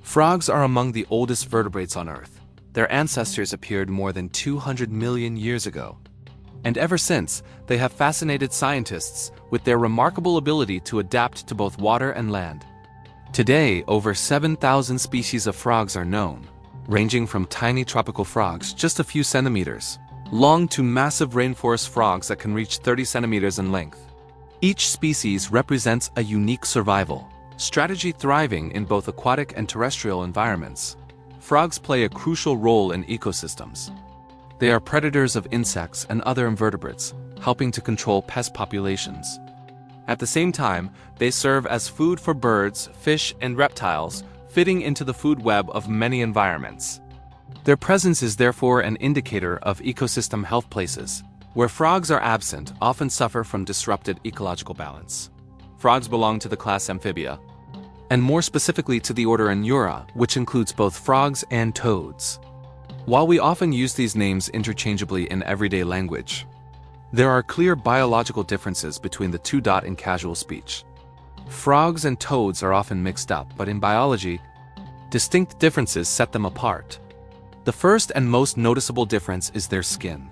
Frogs are among the oldest vertebrates on Earth. Their ancestors appeared more than 200 million years ago. And ever since, they have fascinated scientists with their remarkable ability to adapt to both water and land. Today, over 7,000 species of frogs are known, ranging from tiny tropical frogs just a few centimeters long to massive rainforest frogs that can reach 30 centimeters in length. Each species represents a unique survival strategy, thriving in both aquatic and terrestrial environments. Frogs play a crucial role in ecosystems. They are predators of insects and other invertebrates, helping to control pest populations. At the same time, they serve as food for birds, fish, and reptiles, fitting into the food web of many environments. Their presence is therefore an indicator of ecosystem health. Places where frogs are absent often suffer from disrupted ecological balance. Frogs belong to the class Amphibia, and more specifically to the order Anura, which includes both frogs and toads. While we often use these names interchangeably in everyday language, there are clear biological differences between the two. In casual speech, frogs and toads are often mixed up, but in biology, distinct differences set them apart. The first and most noticeable difference is their skin.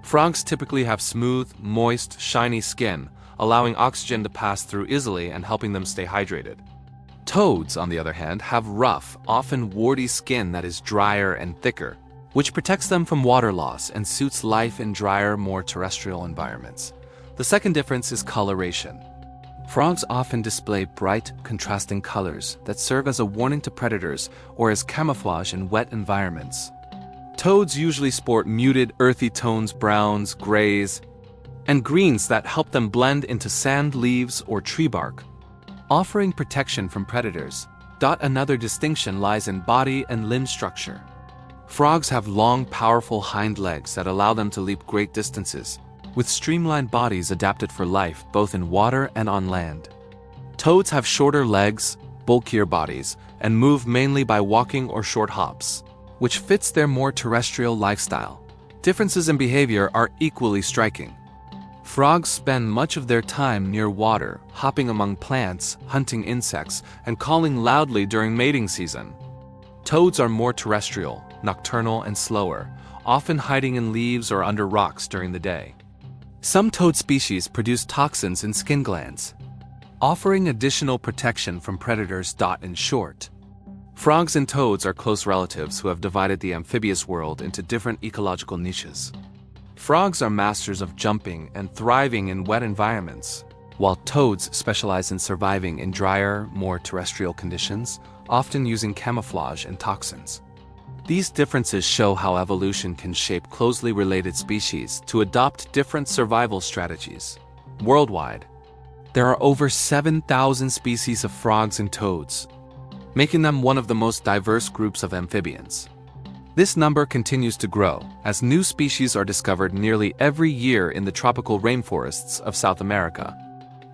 Frogs typically have smooth, moist, shiny skin, allowing oxygen to pass through easily and helping them stay hydrated. Toads, on the other hand, have rough, often warty skin that is drier and thicker, which protects them from water loss and suits life in drier, more terrestrial environments. The second difference is coloration. Frogs often display bright, contrasting colors that serve as a warning to predators or as camouflage in wet environments. Toads usually sport muted, earthy tones, browns, grays, and greens that help them blend into sand, leaves, or tree bark, offering protection from predators. Another distinction lies in body and limb structure. Frogs have long, powerful hind legs that allow them to leap great distances, with streamlined bodies adapted for life both in water and on land. Toads have shorter legs, bulkier bodies, and move mainly by walking or short hops, which fits their more terrestrial lifestyle. Differences in behavior are equally striking. Frogs spend much of their time near water, hopping among plants, hunting insects, and calling loudly during mating season. Toads are more terrestrial, nocturnal, and slower, often hiding in leaves or under rocks during the day. Some toad species produce toxins in skin glands, offering additional protection from predators. In short, frogs and toads are close relatives who have divided the amphibious world into different ecological niches. Frogs are masters of jumping and thriving in wet environments, while toads specialize in surviving in drier, more terrestrial conditions, often using camouflage and toxins. These differences show how evolution can shape closely related species to adopt different survival strategies. Worldwide, there are over 7,000 species of frogs and toads, making them one of the most diverse groups of amphibians. This number continues to grow as new species are discovered nearly every year in the tropical rainforests of South America,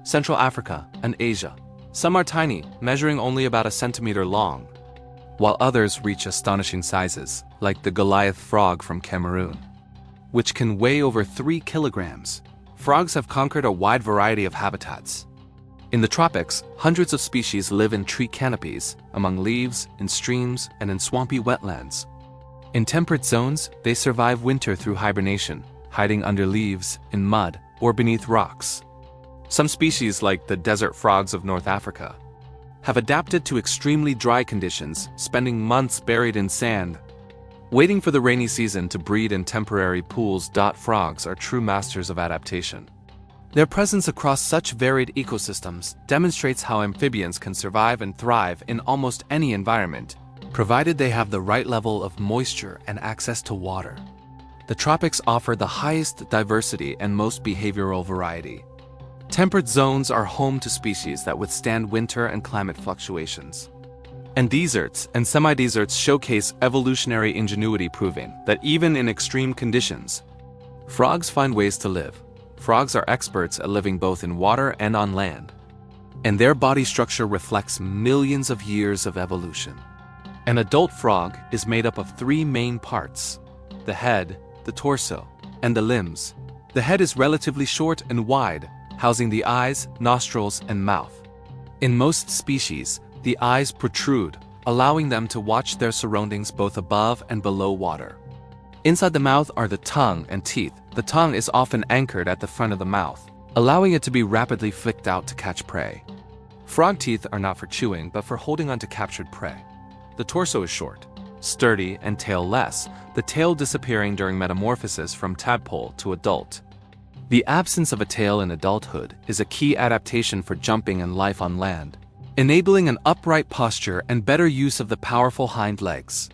Central Africa, and Asia. Some are tiny, measuring only about a centimeter long, while others reach astonishing sizes, like the Goliath frog from Cameroon, which can weigh over 3 kilograms. Frogs have conquered a wide variety of habitats. In the tropics, hundreds of species live in tree canopies, among leaves, in streams, and in swampy wetlands. In temperate zones, they survive winter through hibernation, hiding under leaves, in mud, or beneath rocks. Some species, like the desert frogs of North Africa, have adapted to extremely dry conditions, spending months buried in sand, waiting for the rainy season to breed in temporary pools. Frogs are true masters of adaptation. Their presence across such varied ecosystems demonstrates how amphibians can survive and thrive in almost any environment, provided they have the right level of moisture and access to water. The tropics offer the highest diversity and most behavioral variety. Temperate zones are home to species that withstand winter and climate fluctuations. And deserts and semi-deserts showcase evolutionary ingenuity, proving that even in extreme conditions, frogs find ways to live. Frogs are experts at living both in water and on land, and their body structure reflects millions of years of evolution. An adult frog is made up of 3 main parts: the head, the torso, and the limbs. The head is relatively short and wide, housing the eyes, nostrils, and mouth. In most species, the eyes protrude, allowing them to watch their surroundings both above and below water. Inside the mouth are the tongue and teeth. The tongue is often anchored at the front of the mouth, allowing it to be rapidly flicked out to catch prey. Frog teeth are not for chewing, but for holding on to captured prey. The torso is short, sturdy, and tail-less, the tail disappearing during metamorphosis from tadpole to adult. The absence of a tail in adulthood is a key adaptation for jumping and life on land, enabling an upright posture and better use of the powerful hind legs.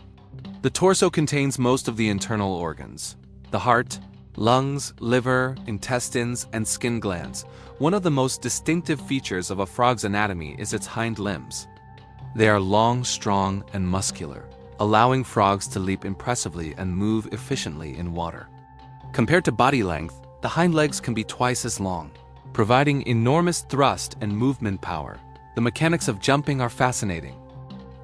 The torso contains most of the internal organs: the heart, lungs, liver, intestines, and skin glands. One of the most distinctive features of a frog's anatomy is its hind limbs. They are long, strong, and muscular, allowing frogs to leap impressively and move efficiently in water. Compared to body length, the hind legs can be twice as long, providing enormous thrust and movement power. The mechanics of jumping are fascinating.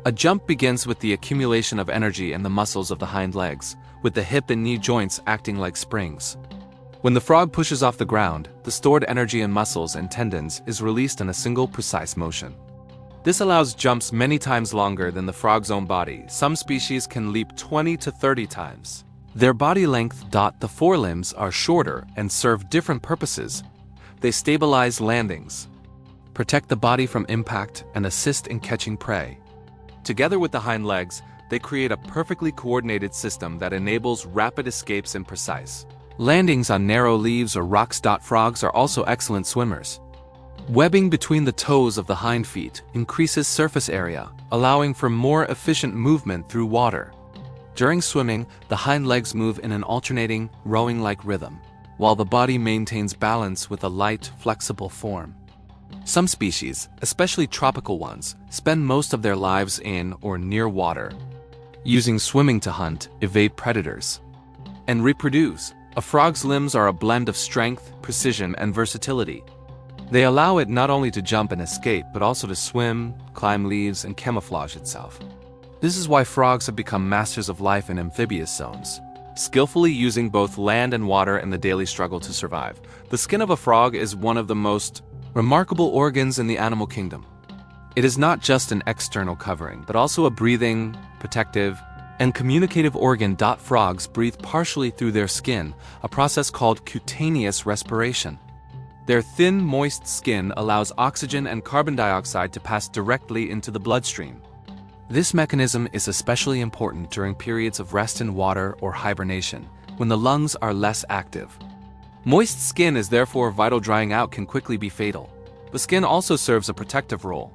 A jump begins with the accumulation of energy in the muscles of the hind legs, with the hip and knee joints acting like springs. When the frog pushes off the ground, the stored energy in muscles and tendons is released in a single precise motion. This allows jumps many times longer than the frog's own body. Some species can leap 20 to 30 times. Their body length. The forelimbs are shorter and serve different purposes. They stabilize landings, protect the body from impact, and assist in catching prey. Together with the hind legs, they create a perfectly coordinated system that enables rapid escapes and precise landings on narrow leaves or rocks. Frogs are also excellent swimmers. Webbing between the toes of the hind feet increases surface area, allowing for more efficient movement through water. During swimming, the hind legs move in an alternating, rowing-like rhythm, while the body maintains balance with a light, flexible form. Some species, especially tropical ones, spend most of their lives in or near water, using swimming to hunt, evade predators, and reproduce. A frog's limbs are a blend of strength, precision, and versatility. They allow it not only to jump and escape, but also to swim, climb leaves, and camouflage itself. This is why frogs have become masters of life in amphibious zones, skillfully using both land and water in the daily struggle to survive. The skin of a frog is one of the most remarkable organs in the animal kingdom. It is not just an external covering, but also a breathing, protective, and communicative organ. Frogs breathe partially through their skin, a process called cutaneous respiration. Their thin, moist skin allows oxygen and carbon dioxide to pass directly into the bloodstream. This mechanism is especially important during periods of rest in water or hibernation, when the lungs are less active. Moist skin is therefore vital. Drying out can quickly be fatal. The skin also serves a protective role.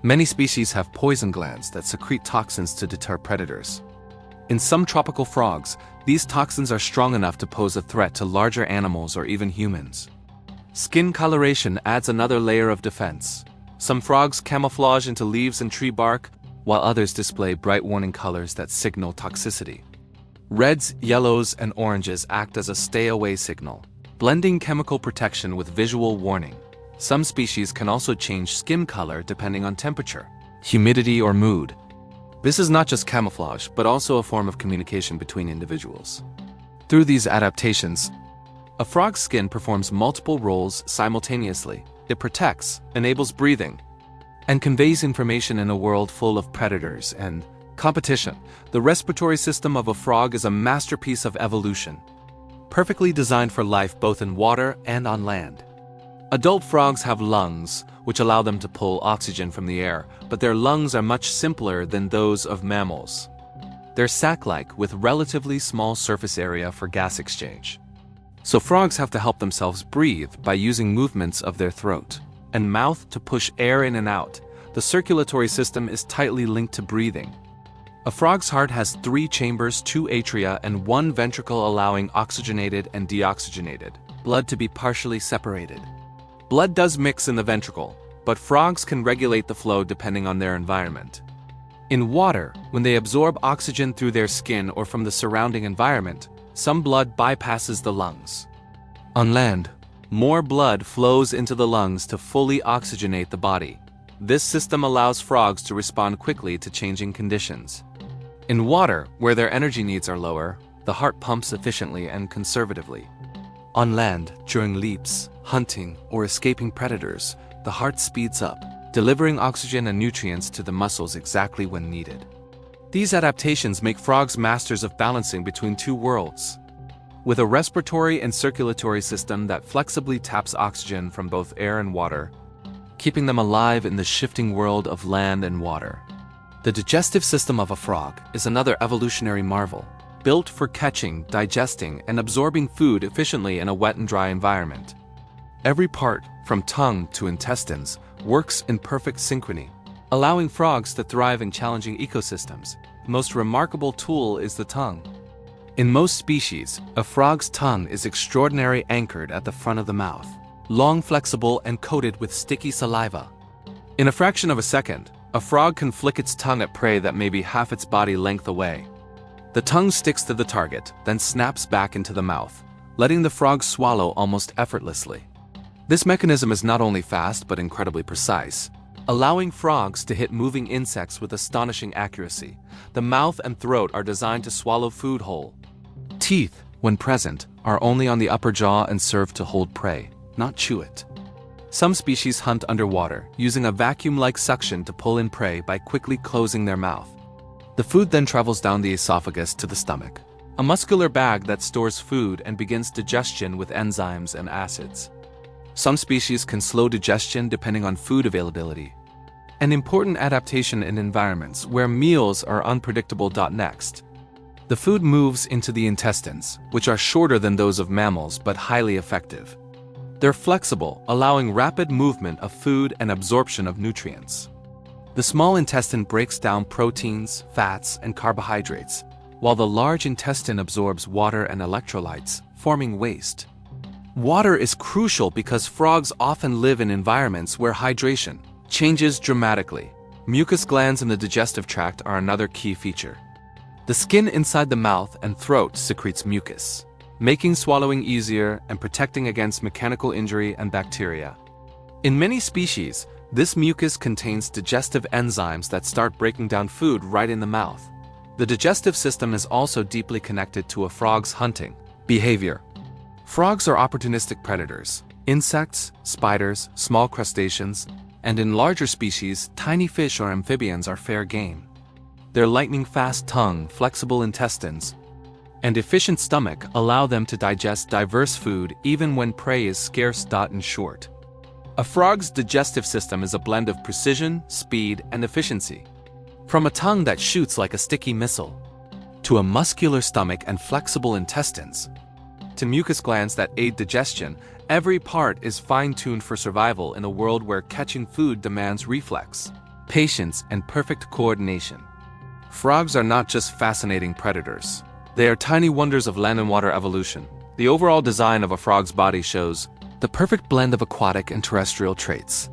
Many species have poison glands that secrete toxins to deter predators. In some tropical frogs, these toxins are strong enough to pose a threat to larger animals or even humans. Skin coloration adds another layer of defense. Some frogs camouflage into leaves and tree bark, while others display bright warning colors that signal toxicity. Reds, yellows, and oranges act as a stay-away signal, blending chemical protection with visual warning. Some species can also change skin color depending on temperature, humidity, or mood. This is not just camouflage, but also a form of communication between individuals. Through these adaptations, a frog's skin performs multiple roles simultaneously. It protects, enables breathing, and conveys information in a world full of predators and competition. The respiratory system of a frog is a masterpiece of evolution, perfectly designed for life both in water and on land. Adult frogs have lungs, which allow them to pull oxygen from the air, but their lungs are much simpler than those of mammals. They're sac-like with relatively small surface area for gas exchange. So frogs have to help themselves breathe by using movements of their throat and mouth to push air in and out. The circulatory system is tightly linked to breathing. A frog's heart has 3 chambers, 2 atria, and 1 ventricle, allowing oxygenated and deoxygenated blood to be partially separated. Blood does mix in the ventricle, but frogs can regulate the flow depending on their environment. In water, when they absorb oxygen through their skin or from the surrounding environment, some blood bypasses the lungs. On land, more blood flows into the lungs to fully oxygenate the body. This system allows frogs to respond quickly to changing conditions. In water, where their energy needs are lower, the heart pumps efficiently and conservatively. On land, during leaps, hunting, or escaping predators, the heart speeds up, delivering oxygen and nutrients to the muscles exactly when needed. These adaptations make frogs masters of balancing between two worlds, with a respiratory and circulatory system that flexibly taps oxygen from both air and water, keeping them alive in the shifting world of land and water. The digestive system of a frog is another evolutionary marvel, built for catching, digesting, and absorbing food efficiently in a wet and dry environment. Every part, from tongue to intestines, works in perfect synchrony, allowing frogs to thrive in challenging ecosystems. The most remarkable tool is the tongue. In most species, a frog's tongue is extraordinarily anchored at the front of the mouth, long, flexible, and coated with sticky saliva. In a fraction of a second, a frog can flick its tongue at prey that may be half its body length away. The tongue sticks to the target, then snaps back into the mouth, letting the frog swallow almost effortlessly. This mechanism is not only fast but incredibly precise, allowing frogs to hit moving insects with astonishing accuracy. The mouth and throat are designed to swallow food whole. Teeth, when present, are only on the upper jaw and serve to hold prey, not chew it. Some species hunt underwater, using a vacuum-like suction to pull in prey by quickly closing their mouth. The food then travels down the esophagus to the stomach, a muscular bag that stores food and begins digestion with enzymes and acids. Some species can slow digestion depending on food availability, an important adaptation in environments where meals are unpredictable. Next, the food moves into the intestines, which are shorter than those of mammals but highly effective. They're flexible, allowing rapid movement of food and absorption of nutrients. The small intestine breaks down proteins, fats, and carbohydrates, while the large intestine absorbs water and electrolytes, forming waste. Water is crucial because frogs often live in environments where hydration changes dramatically. Mucus glands in the digestive tract are another key feature. The skin inside the mouth and throat secretes mucus, making swallowing easier and protecting against mechanical injury and bacteria. In many species, this mucus contains digestive enzymes that start breaking down food right in the mouth. The digestive system is also deeply connected to a frog's hunting behavior. Frogs are opportunistic predators. Insects, spiders, small crustaceans, and in larger species, tiny fish or amphibians are fair game. Their lightning-fast tongue, flexible intestines, and efficient stomach allow them to digest diverse food even when prey is scarce. In short, a frog's digestive system is a blend of precision, speed, and efficiency. From a tongue that shoots like a sticky missile, to a muscular stomach and flexible intestines, to mucus glands that aid digestion, every part is fine-tuned for survival in a world where catching food demands reflex, patience, and perfect coordination. Frogs are not just fascinating predators. They are tiny wonders of land and water evolution. The overall design of a frog's body shows the perfect blend of aquatic and terrestrial traits.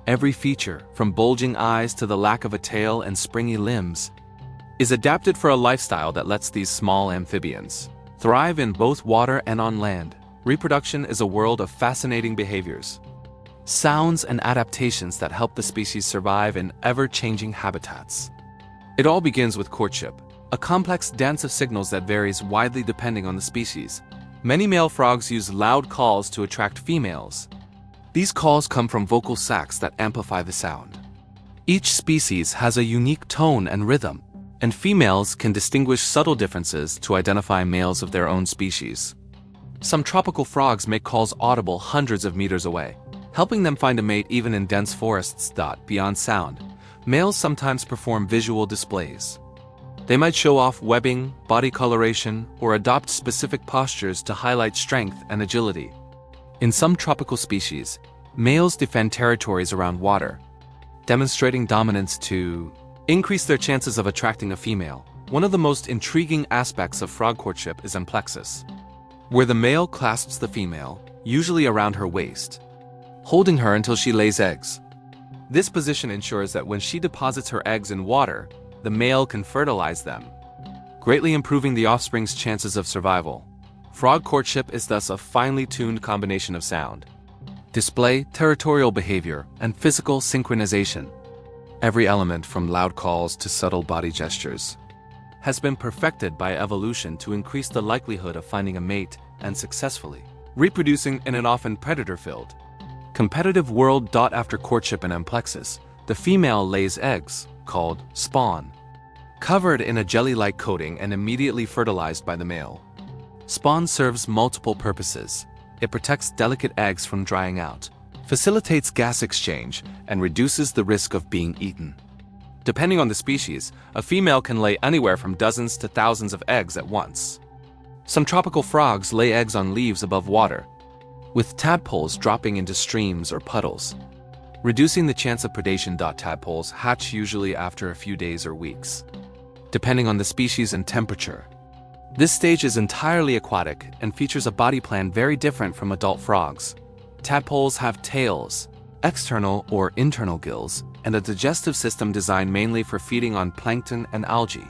Every feature, from bulging eyes to the lack of a tail and springy limbs, is adapted for a lifestyle that lets these small amphibians thrive in both water and on land. Reproduction is a world of fascinating behaviors, sounds, and adaptations that help the species survive in ever-changing habitats. It all begins with courtship, a complex dance of signals that varies widely depending on the species. Many male frogs use loud calls to attract females. These calls come from vocal sacs that amplify the sound. Each species has a unique tone and rhythm, and females can distinguish subtle differences to identify males of their own species. Some tropical frogs make calls audible hundreds of meters away, helping them find a mate even in dense forests. Beyond sound, males sometimes perform visual displays. They might show off webbing, body coloration, or adopt specific postures to highlight strength and agility. In some tropical species, males defend territories around water, demonstrating dominance to increase their chances of attracting a female. One of the most intriguing aspects of frog courtship is amplexus, where the male clasps the female, usually around her waist, holding her until she lays eggs. This position ensures that when she deposits her eggs in water, the male can fertilize them, greatly improving the offspring's chances of survival. Frog courtship is thus a finely tuned combination of sound, display, territorial behavior, and physical synchronization. Every element, from loud calls to subtle body gestures, has been perfected by evolution to increase the likelihood of finding a mate and successfully reproducing in an often predator-filled, Competitive world. After courtship and amplexus, the female lays eggs, called spawn, covered in a jelly-like coating and immediately fertilized by the male. Spawn serves multiple purposes. It protects delicate eggs from drying out, facilitates gas exchange, and reduces the risk of being eaten. Depending on the species, a female can lay anywhere from dozens to thousands of eggs at once. Some tropical frogs lay eggs on leaves above water, with tadpoles dropping into streams or puddles, reducing the chance of predation. Tadpoles hatch usually after a few days or weeks, depending on the species and temperature. This stage is entirely aquatic and features a body plan very different from adult frogs. Tadpoles have tails, external or internal gills, and a digestive system designed mainly for feeding on plankton and algae.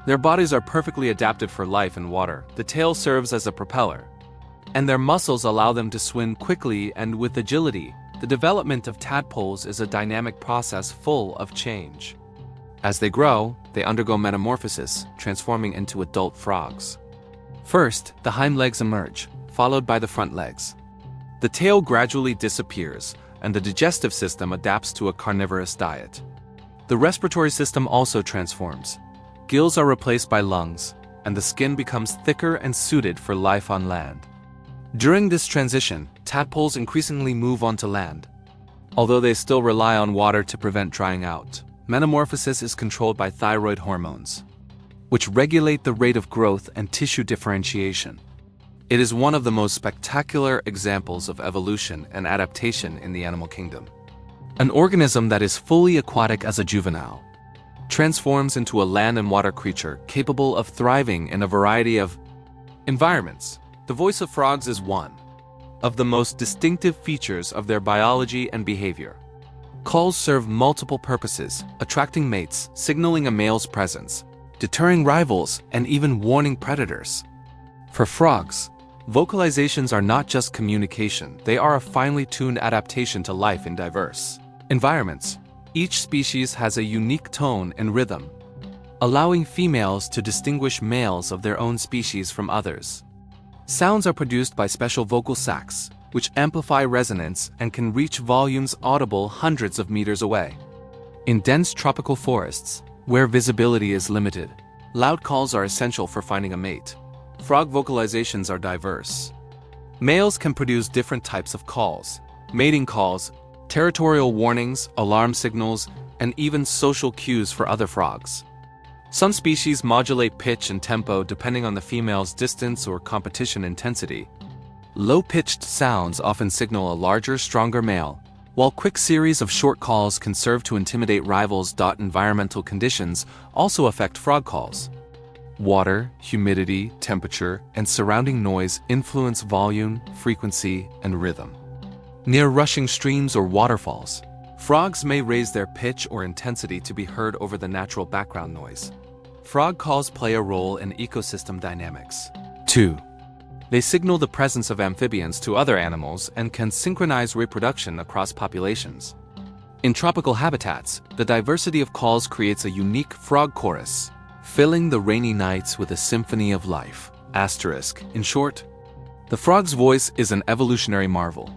Their bodies are perfectly adapted for life in water. The tail serves as a propeller, and their muscles allow them to swim quickly and with agility. The development of tadpoles is a dynamic process full of change. As they grow, they undergo metamorphosis, transforming into adult frogs. First, the hind legs emerge, followed by the front legs. The tail gradually disappears, and the digestive system adapts to a carnivorous diet. The respiratory system also transforms. Gills are replaced by lungs, and the skin becomes thicker and suited for life on land. During this transition, tadpoles increasingly move onto land. Although they still rely on water to prevent drying out, metamorphosis is controlled by thyroid hormones, which regulate the rate of growth and tissue differentiation. It is one of the most spectacular examples of evolution and adaptation in the animal kingdom. An organism that is fully aquatic as a juvenile transforms into a land and water creature capable of thriving in a variety of environments. The voice of frogs is one of the most distinctive features of their biology and behavior. Calls serve multiple purposes, attracting mates, signaling a male's presence, deterring rivals, and even warning predators. For frogs, vocalizations are not just communication, they are a finely tuned adaptation to life in diverse environments. Each species has a unique tone and rhythm, allowing females to distinguish males of their own species from others. Sounds are produced by special vocal sacs, which amplify resonance and can reach volumes audible hundreds of meters away. In dense tropical forests, where visibility is limited, loud calls are essential for finding a mate. Frog vocalizations are diverse. Males can produce different types of calls: mating calls, territorial warnings, alarm signals, and even social cues for other frogs. Some species modulate pitch and tempo depending on the female's distance or competition intensity. Low-pitched sounds often signal a larger, stronger male, while quick series of short calls can serve to intimidate rivals. Environmental conditions also affect frog calls. Water, humidity, temperature, and surrounding noise influence volume, frequency, and rhythm. Near rushing streams or waterfalls, frogs may raise their pitch or intensity to be heard over the natural background noise. Frog calls play a role in ecosystem dynamics. 2. They signal the presence of amphibians to other animals and can synchronize reproduction across populations. In tropical habitats, the diversity of calls creates a unique frog chorus, filling the rainy nights with a symphony of life. In short, the frog's voice is an evolutionary marvel,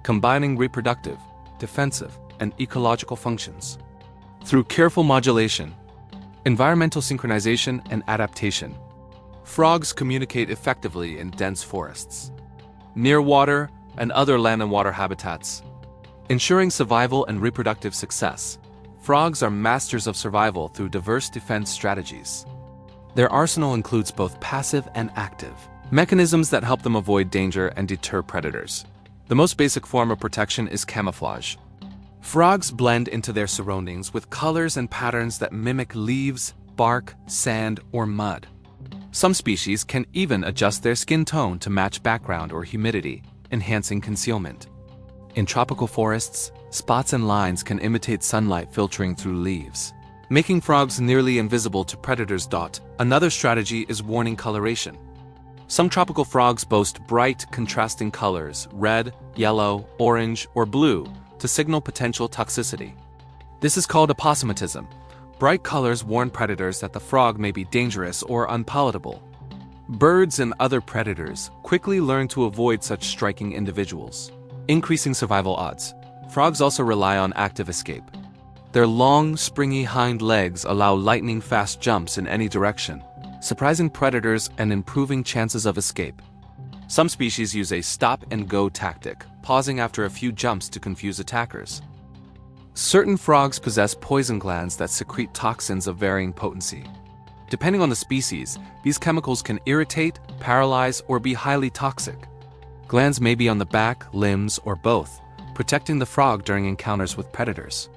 combining reproductive, defensive, and ecological functions. Through careful modulation, environmental synchronization, and adaptation, frogs communicate effectively in dense forests, near water, and other land and water habitats, ensuring survival and reproductive success. Frogs are masters of survival through diverse defense strategies. Their arsenal includes both passive and active mechanisms that help them avoid danger and deter predators. The most basic form of protection is camouflage. Frogs blend into their surroundings with colors and patterns that mimic leaves, bark, sand, or mud. Some species can even adjust their skin tone to match background or humidity, enhancing concealment. In tropical forests, spots and lines can imitate sunlight filtering through leaves, making frogs nearly invisible to predators. Another strategy is warning coloration. Some tropical frogs boast bright, contrasting colors, red, yellow, orange, or blue, to signal potential toxicity. This is called aposematism. Bright colors warn predators that the frog may be dangerous or unpalatable. Birds and other predators quickly learn to avoid such striking individuals. increasing survival odds. Frogs also rely on active escape. Their long, springy hind legs allow lightning-fast jumps in any direction, surprising predators and improving chances of escape. Some species use a stop-and-go tactic, pausing after a few jumps to confuse attackers. Certain frogs possess poison glands that secrete toxins of varying potency. Depending on the species, these chemicals can irritate, paralyze, or be highly toxic. Glands may be on the back, limbs, or both, protecting the frog during encounters with predators.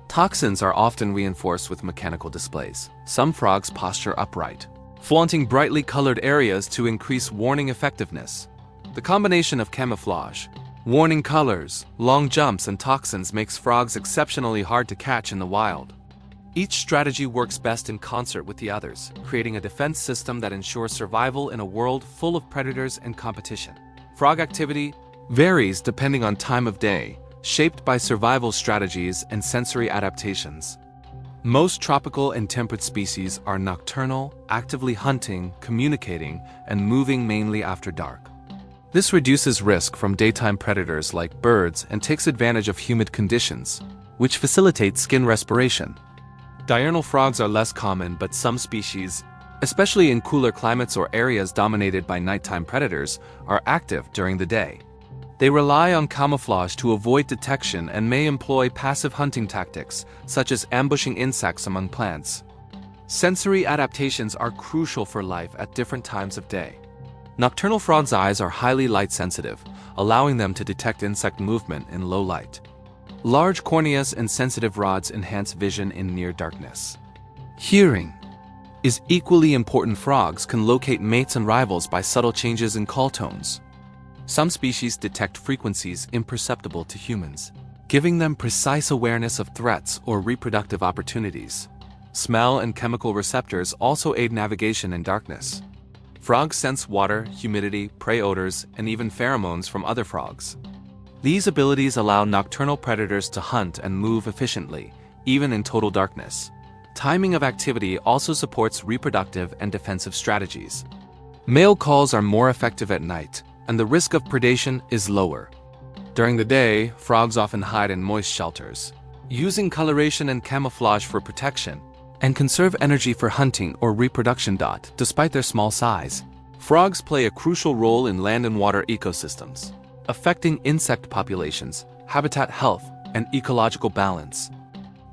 Toxins are often reinforced with mechanical displays. Some frogs posture upright, flaunting brightly colored areas to increase warning effectiveness. The combination of camouflage, warning colors, long jumps, and toxins makes frogs exceptionally hard to catch in the wild. Each strategy works best in concert with the others, creating a defense system that ensures survival in a world full of predators and competition. Frog activity varies depending on time of day, shaped by survival strategies and sensory adaptations. Most tropical and temperate species are nocturnal, actively hunting, communicating, and moving mainly after dark. This reduces risk from daytime predators like birds and takes advantage of humid conditions, which facilitate skin respiration. Diurnal frogs are less common, but some species, especially in cooler climates or areas dominated by nighttime predators, are active during the day. They rely on camouflage to avoid detection and may employ passive hunting tactics, such as ambushing insects among plants. Sensory adaptations are crucial for life at different times of day. Nocturnal frogs' eyes are highly light-sensitive, allowing them to detect insect movement in low light. Large corneas and sensitive rods enhance vision in near darkness. Hearing is equally important. Frogs can locate mates and rivals by subtle changes in call tones. Some species detect frequencies imperceptible to humans, giving them precise awareness of threats or reproductive opportunities. Smell and chemical receptors also aid navigation in darkness. Frogs sense water, humidity, prey odors, and even pheromones from other frogs. These abilities allow nocturnal predators to hunt and move efficiently, even in total darkness. Timing of activity also supports reproductive and defensive strategies. Male calls are more effective at night, and the risk of predation is lower. During the day, frogs often hide in moist shelters, using coloration and camouflage for protection, and conserve energy for hunting or reproduction. Despite their small size, frogs play a crucial role in land and water ecosystems, affecting insect populations, habitat health, and ecological balance.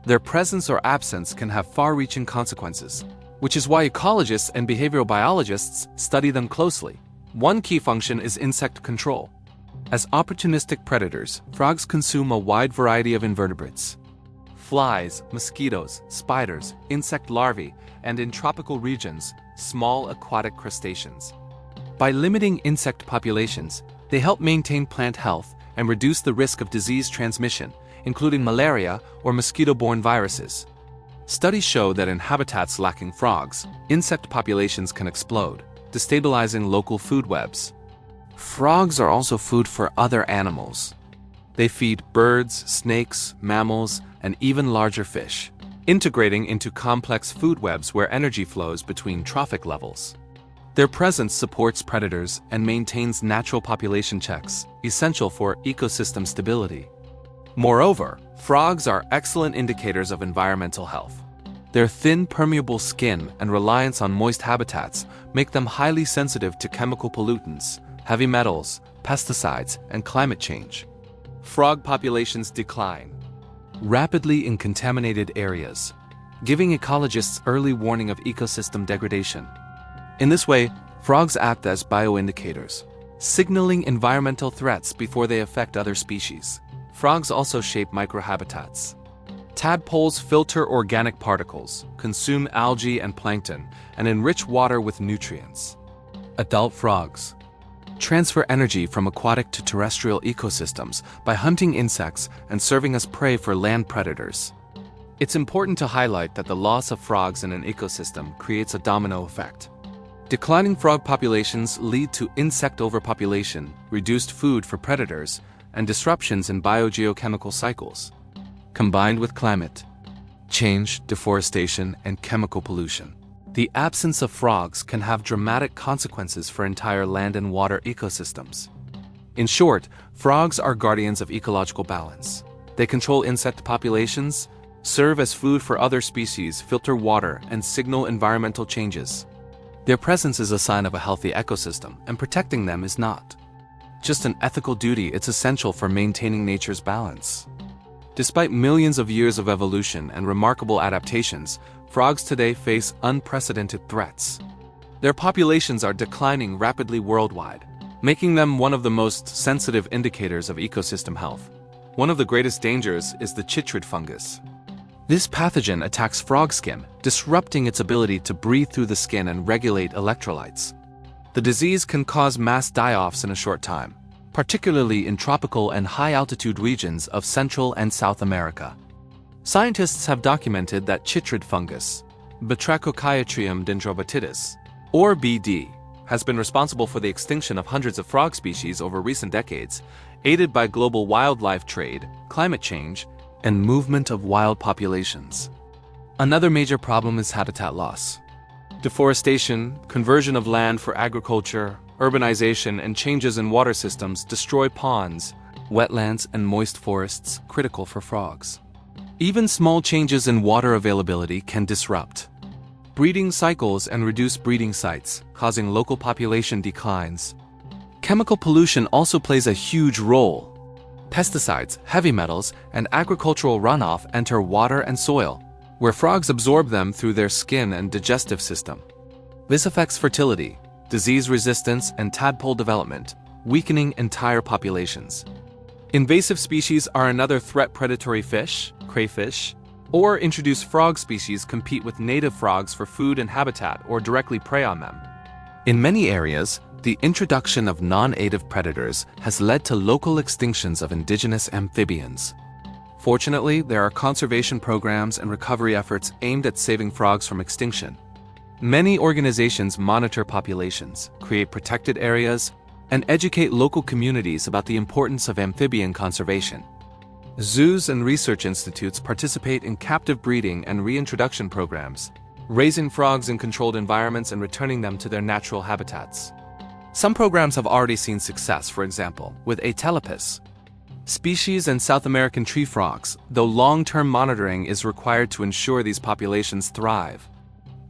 Their presence or absence can have far-reaching consequences, which is why ecologists and behavioral biologists study them closely. One key function is insect control. As opportunistic predators, frogs consume a wide variety of invertebrates: flies, mosquitoes, spiders, insect larvae, and in tropical regions, small aquatic crustaceans. By limiting insect populations, they help maintain plant health and reduce the risk of disease transmission, including malaria or mosquito-borne viruses. Studies show that in habitats lacking frogs, insect populations can explode, destabilizing local food webs. Frogs are also food for other animals. They feed birds, snakes, mammals, and even larger fish, integrating into complex food webs where energy flows between trophic levels. Their presence supports predators and maintains natural population checks, essential for ecosystem stability. Moreover, frogs are excellent indicators of environmental health. Their thin, permeable skin and reliance on moist habitats make them highly sensitive to chemical pollutants, heavy metals, pesticides, and climate change. Frog populations decline rapidly in contaminated areas, giving ecologists early warning of ecosystem degradation. In this way, frogs act as bioindicators, signaling environmental threats before they affect other species. Frogs also shape microhabitats. Tadpoles filter organic particles, consume algae and plankton, and enrich water with nutrients. Adult frogs transfer energy from aquatic to terrestrial ecosystems by hunting insects and serving as prey for land predators. It's important to highlight that the loss of frogs in an ecosystem creates a domino effect. Declining frog populations lead to insect overpopulation, reduced food for predators, and disruptions in biogeochemical cycles. Combined with climate change, deforestation, and chemical pollution, the absence of frogs can have dramatic consequences for entire land and water ecosystems. In short, frogs are guardians of ecological balance. They control insect populations, serve as food for other species, filter water, and signal environmental changes. Their presence is a sign of a healthy ecosystem, and protecting them is not just an ethical duty, it's essential for maintaining nature's balance. Despite millions of years of evolution and remarkable adaptations, frogs today face unprecedented threats. Their populations are declining rapidly worldwide, making them one of the most sensitive indicators of ecosystem health. One of the greatest dangers is the chytrid fungus. This pathogen attacks frog skin, disrupting its ability to breathe through the skin and regulate electrolytes. The disease can cause mass die-offs in a short time, particularly in tropical and high-altitude regions of Central and South America. Scientists have documented that chytrid fungus, Batrachochiatrium dendrobatidis, or BD, has been responsible for the extinction of hundreds of frog species over recent decades, aided by global wildlife trade, climate change, and movement of wild populations. Another major problem is habitat loss. Deforestation, conversion of land for agriculture, urbanization, and changes in water systems destroy ponds, wetlands, and moist forests critical for frogs. Even small changes in water availability can disrupt breeding cycles and reduce breeding sites, causing local population declines. Chemical pollution also plays a huge role. Pesticides, heavy metals, and agricultural runoff enter water and soil, where frogs absorb them through their skin and digestive system. This affects fertility, disease resistance, and tadpole development, weakening entire populations. Invasive species are another threat. Predatory fish, crayfish, or introduced frog species compete with native frogs for food and habitat or directly prey on them. In many areas, the introduction of non-native predators has led to local extinctions of indigenous amphibians. Fortunately, there are conservation programs and recovery efforts aimed at saving frogs from extinction. Many organizations monitor populations, create protected areas, and educate local communities about the importance of amphibian conservation. Zoos and research institutes participate in captive breeding and reintroduction programs, raising frogs in controlled environments and returning them to their natural habitats. Some programs have already seen success, for example, with Atelopus species and South American tree frogs, though long-term monitoring is required to ensure these populations thrive.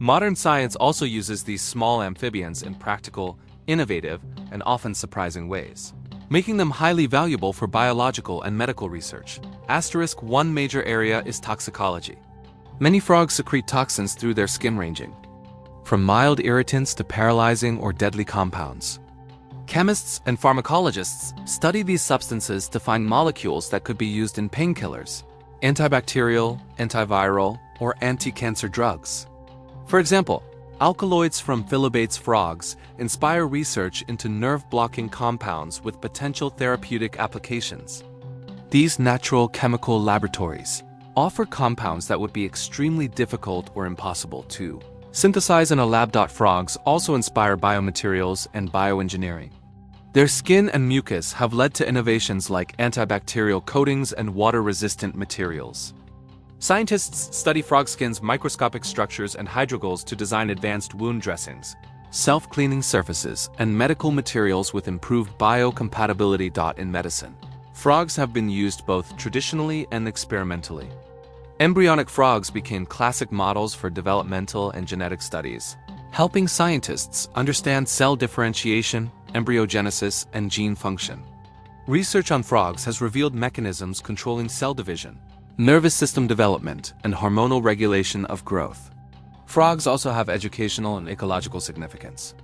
Modern science also uses these small amphibians in practical, innovative, and often surprising ways, making them highly valuable for biological and medical research. One major area is toxicology. Many frogs secrete toxins through their skin, ranging from mild irritants to paralyzing or deadly compounds. Chemists and pharmacologists study these substances to find molecules that could be used in painkillers, antibacterial, antiviral, or anti-cancer drugs. For example, alkaloids from Phyllobates frogs inspire research into nerve-blocking compounds with potential therapeutic applications. These natural chemical laboratories offer compounds that would be extremely difficult or impossible to synthesize in a lab. Frogs also inspire biomaterials and bioengineering. Their skin and mucus have led to innovations like antibacterial coatings and water-resistant materials. Scientists study frog skin's microscopic structures and hydrogels to design advanced wound dressings, self-cleaning surfaces, and medical materials with improved biocompatibility. In medicine, frogs have been used both traditionally and experimentally. Embryonic frogs became classic models for developmental and genetic studies, helping scientists understand cell differentiation, embryogenesis, and gene function. Research on frogs has revealed mechanisms controlling cell division, nervous system development, and hormonal regulation of growth. Frogs also have educational and ecological significance.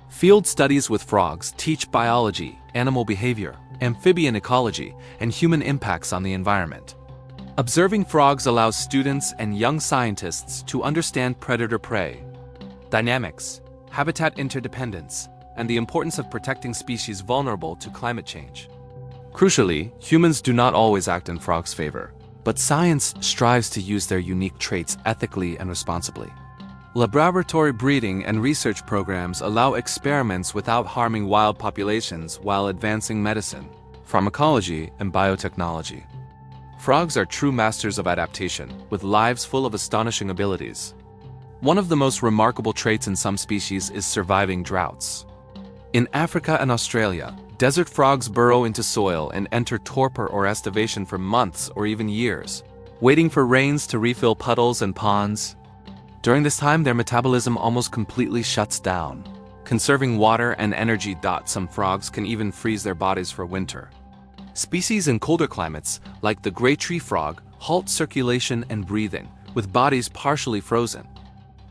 Field studies with frogs teach biology, animal behavior, amphibian ecology, and human impacts on the environment. Observing frogs allows students and young scientists to understand predator-prey dynamics, habitat interdependence, and the importance of protecting species vulnerable to climate change. Crucially, humans do not always act in frogs' favor, but science strives to use their unique traits ethically and responsibly. Laboratory breeding and research programs allow experiments without harming wild populations while advancing medicine, pharmacology, and biotechnology. Frogs are true masters of adaptation, with lives full of astonishing abilities. One of the most remarkable traits in some species is surviving droughts. In Africa and Australia, Desert frogs burrow into soil and enter torpor or estivation for months or even years, waiting for rains to refill puddles and ponds. During this time, their metabolism almost completely shuts down, conserving water and energy. Some frogs can even freeze their bodies for winter. Species in colder climates, like the gray tree frog, halt circulation and breathing, with bodies partially frozen.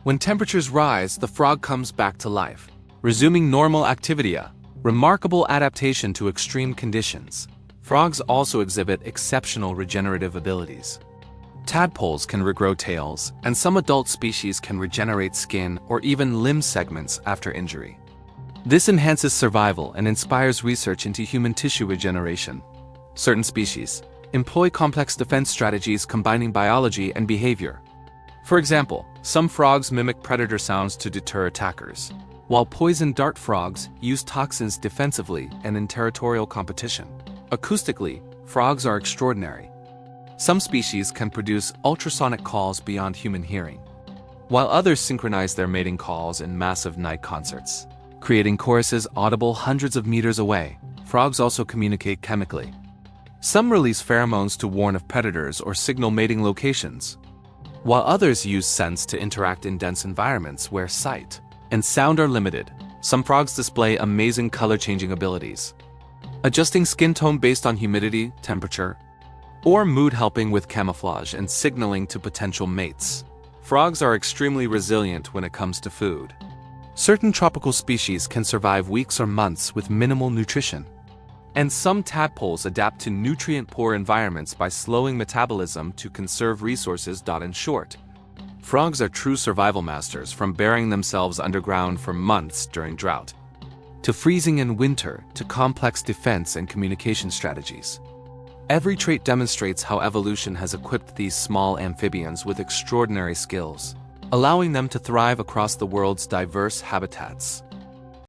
When temperatures rise, the frog comes back to life, resuming normal activity. Remarkable adaptation to extreme conditions. Frogs also exhibit exceptional regenerative abilities. Tadpoles can regrow tails, and some adult species can regenerate skin or even limb segments after injury. This enhances survival and inspires research into human tissue regeneration. Certain species employ complex defense strategies combining biology and behavior. For example, some frogs mimic predator sounds to deter attackers, while poison dart frogs use toxins defensively and in territorial competition. Acoustically, frogs are extraordinary. Some species can produce ultrasonic calls beyond human hearing, while others synchronize their mating calls in massive night concerts, creating choruses audible hundreds of meters away. Frogs also communicate chemically. Some release pheromones to warn of predators or signal mating locations, while others use scents to interact in dense environments where sight and sound are limited. Some frogs display amazing color-changing abilities, adjusting skin tone based on humidity, temperature, or mood, helping with camouflage and signaling to potential mates. Frogs are extremely resilient when it comes to food. Certain tropical species can survive weeks or months with minimal nutrition, and some tadpoles adapt to nutrient-poor environments by slowing metabolism to conserve resources. In short, frogs are true survival masters, from burying themselves underground for months during drought, to freezing in winter, to complex defense and communication strategies. Every trait demonstrates how evolution has equipped these small amphibians with extraordinary skills, allowing them to thrive across the world's diverse habitats.